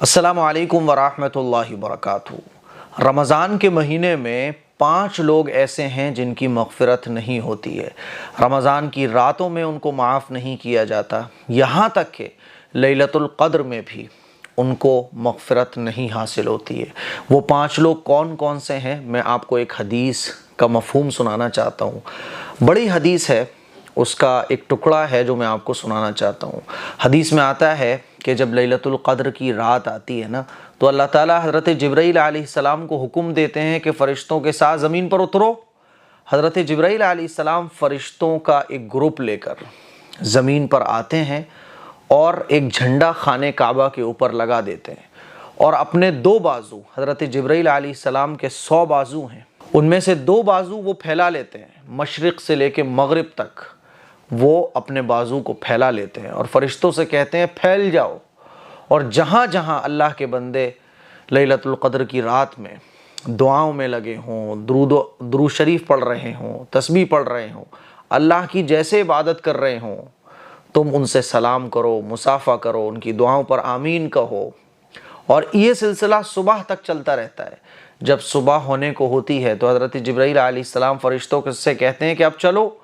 अस्सलाम वालेकुम वरहमतुल्लाहि वबरकातुहू। रमज़ान के महीने में 5 लोग ऐसे हैं जिनकी मग़फ़िरत नहीं होती है। रमज़ान की रातों में उनको माफ़ नहीं किया जाता, यहाँ तक कि लैलतुल क़द्र में भी उनको मग़फ़िरत नहीं हासिल होती है। वो 5 लोग कौन कौन से हैं, मैं आपको एक हदीस का मफ़हूम सुनाना चाहता हूँ। बड़ी हदीस है, उसका एक टुकड़ा है जो मैं आपको सुनाना चाहता हूँ। हदीस में आता है कि जब लैलतुल क़द्र की रात आती है ना, तो अल्लाह ताला हज़रत जिब्राईल अलैहिस्सलाम को हुक्म देते हैं कि फ़रिश्तों के साथ ज़मीन पर उतरो। हज़रत जिब्राईल अलैहिस्सलाम फ़रिश्तों का एक ग्रुप लेकर ज़मीन पर आते हैं और एक झंडा खाने काबा के ऊपर लगा देते हैं और अपने 2 बाजू, हज़रत जिब्राईल अलैहिस्सलाम के 100 बाजू हैं, उनमें से 2 बाजू वो फैला लेते हैं। मशरिक़ से लेके मग़रिब तक वो अपने बाजू को फैला लेते हैं और फ़रिश्तों से कहते हैं फैल जाओ। और जहाँ जहाँ अल्लाह के बंदे लैलतुल क़द्र की रात में दुआओं में लगे हों, दुरूद शरीफ पढ़ रहे हों, तस्बीह पढ़ रहे हों, अल्लाह की जैसे इबादत कर रहे हों, तुम उनसे सलाम करो, मुसाफ़ा करो, उनकी दुआओं पर आमीन कहो। और ये सिलसिला सुबह तक चलता रहता है। जब सुबह होने को होती है तो हज़रत जिब्राईल अलैहिस्सलाम फ़रिश्तों से कहते हैं कि अब चलो।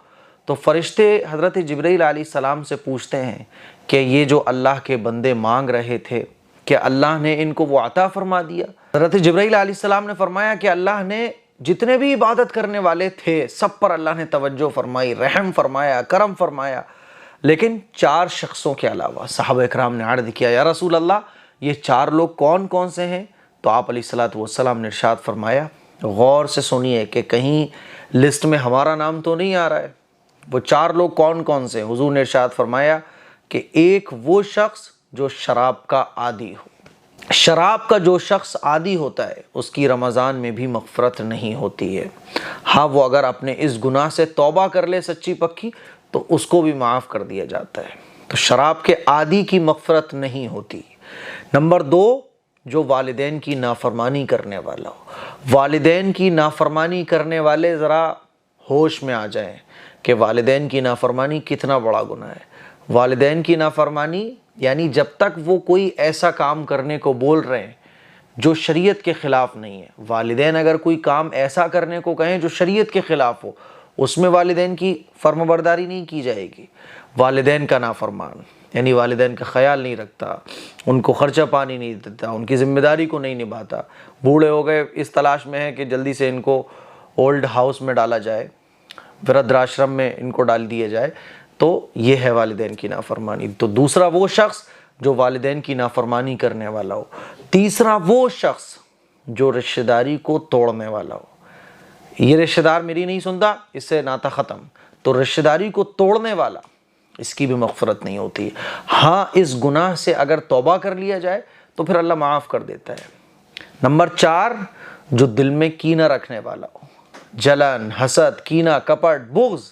तो फ़रिश्ते हज़रत जिब्राईल अलैहिस्सलाम से पूछते हैं कि ये जो अल्लाह के बंदे मांग रहे थे, क्या अल्लाह ने इनको वो अता फरमा दिया? हज़रत जिब्राईल अलैहिस्सलाम ने फरमाया कि अल्लाह ने जितने भी इबादत करने वाले थे सब पर अल्लाह ने तवज्जो फरमाई, रहम फरमाया, करम फरमाया, लेकिन 4 शख्सों के अलावा। सहाबा इकराम ने अर्ज़ किया, या रसूल अल्लाह, ये 4 लोग कौन कौन से हैं? तो आप अलैहिस्सलातु वस्सलाम ने इरशाद फरमाया, गौर से सुनिए कि कहीं लिस्ट में हमारा नाम तो नहीं आ रहा है। वो 4 लोग कौन कौन से? हुजूर ने इरशाद फरमाया कि एक वो शख्स जो शराब का आदी हो। शराब का जो शख्स आदी होता है उसकी रमज़ान में भी मग़फ़िरत नहीं होती है। हाँ, वो अगर अपने इस गुनाह से तौबा कर ले सच्ची पक्की तो उसको भी माफ़ कर दिया जाता है। तो शराब के आदी की मग़फ़िरत नहीं होती। नंबर 2, जो वालिदैन की नाफरमानी करने वाला हो। वालिदैन की नाफरमानी करने वाले ज़रा होश में आ जाएं कि वालिदैन की नाफरमानी कितना बड़ा गुनाह है। वालिदैन की नाफरमानी यानी जब तक वो कोई ऐसा काम करने को बोल रहे हैं जो शरीयत के ख़िलाफ़ नहीं है। वालिदैन अगर कोई काम ऐसा करने को कहें जो शरीयत के ख़िलाफ़ हो, उसमें वालिदैन की फर्माबरदारी नहीं की जाएगी। वालिदैन का नाफरमान यानी वालिदैन का ख्याल नहीं रखता, उनको ख़र्चा पानी नहीं देता, उनकी ज़िम्मेदारी को नहीं निभाता, बूढ़े हो गए इस तलाश में है कि जल्दी से इनको ओल्ड हाउस में डाला जाए, वृद्धाश्रम में इनको डाल दिया जाए, तो ये है वालिदैन की नाफरमानी। तो दूसरा वो शख्स जो वालिदैन की नाफरमानी करने वाला हो। तीसरा वो शख्स जो रिश्तेदारी को तोड़ने वाला हो। ये रिश्तेदार मेरी नहीं सुनता, इससे नाता ख़त्म, तो रिश्तेदारी को तोड़ने वाला, इसकी भी मग़फ़िरत नहीं होती है। हाँ, इस गुनाह से अगर तौबा कर लिया जाए तो फिर अल्लाह माफ़ कर देता है। नंबर 4, जो दिल में कीना रखने वाला हो, जलन, हसद, कीना, कपट, बुग़्ज़,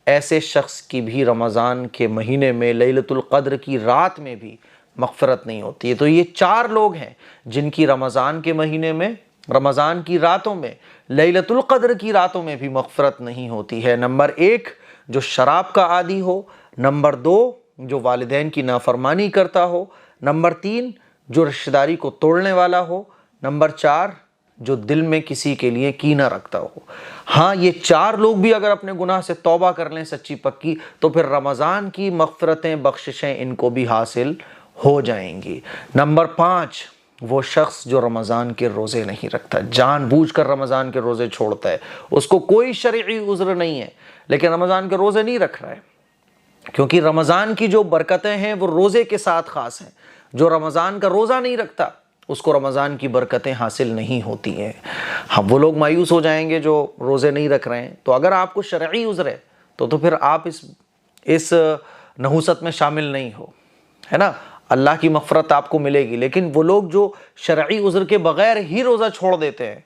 ऐसे शख्स की भी रमज़ान के महीने में लैलतुल क़द्र की रात में भी मग़फ़िरत नहीं होती है। तो ये 4 लोग हैं जिनकी रमज़ान के महीने में, रमज़ान की रातों में, लैलतुल क़द्र की रातों में भी मग़फ़िरत नहीं होती है। नंबर 1, जो शराब का आदी हो। नंबर 2, जो वालिदैन की नाफरमानी करता हो। नंबर 3, जो रिश्तेदारी को तोड़ने वाला हो। नंबर 4, जो दिल में किसी के लिए कीना रखता हो। हाँ, ये 4 लोग भी अगर अपने गुनाह से तौबा कर लें सच्ची पक्की तो फिर रमज़ान की मग़फ़िरतें, बख्शिशें इनको भी हासिल हो जाएंगी। नंबर 5, वो शख्स जो रमज़ान के रोज़े नहीं रखता, जानबूझकर रमज़ान के रोज़े छोड़ता है, उसको कोई शरई उज़्र नहीं है लेकिन रमज़ान के रोज़े नहीं रख रहा है, क्योंकि रमज़ान की जो बरकतें हैं वो रोज़े के साथ ख़ास हैं। जो रमज़ान का रोज़ा नहीं रखता उसको रमज़ान की बरकतें हासिल नहीं होती हैं। हाँ, वो लोग मायूस हो जाएंगे जो रोज़े नहीं रख रहे हैं। तो अगर आपको शरई उज़्र है तो फिर आप इस नहुसत में शामिल नहीं हो, है ना। अल्लाह की मग़फ़िरत आपको मिलेगी, लेकिन वो लोग जो शरई उज़्र के बग़ैर ही रोज़ा छोड़ देते हैं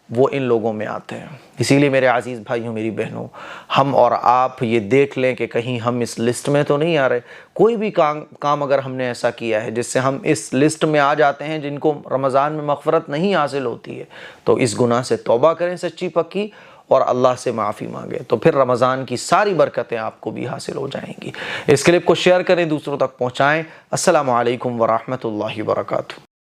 वो इन लोगों में आते हैं। इसीलिए मेरे अज़ीज़ भाइयों, मेरी बहनों, हम और आप ये देख लें कि कहीं हम इस लिस्ट में तो नहीं आ रहे। कोई भी काम अगर हमने ऐसा किया है जिससे हम इस लिस्ट में आ जाते हैं जिनको रमज़ान में मग़फ़िरत नहीं हासिल होती है, तो इस गुनाह से तौबा करें सच्ची पक्की और अल्लाह से माफ़ी मांगे, तो फिर रमज़ान की सारी बरकतें आपको भी हासिल हो जाएंगी। इस क्लिप को शेयर करें, दूसरों तक पहुँचाएँ। अस्सलामु अलैकुम वरहमतुल्लाहि वबरकातुहू।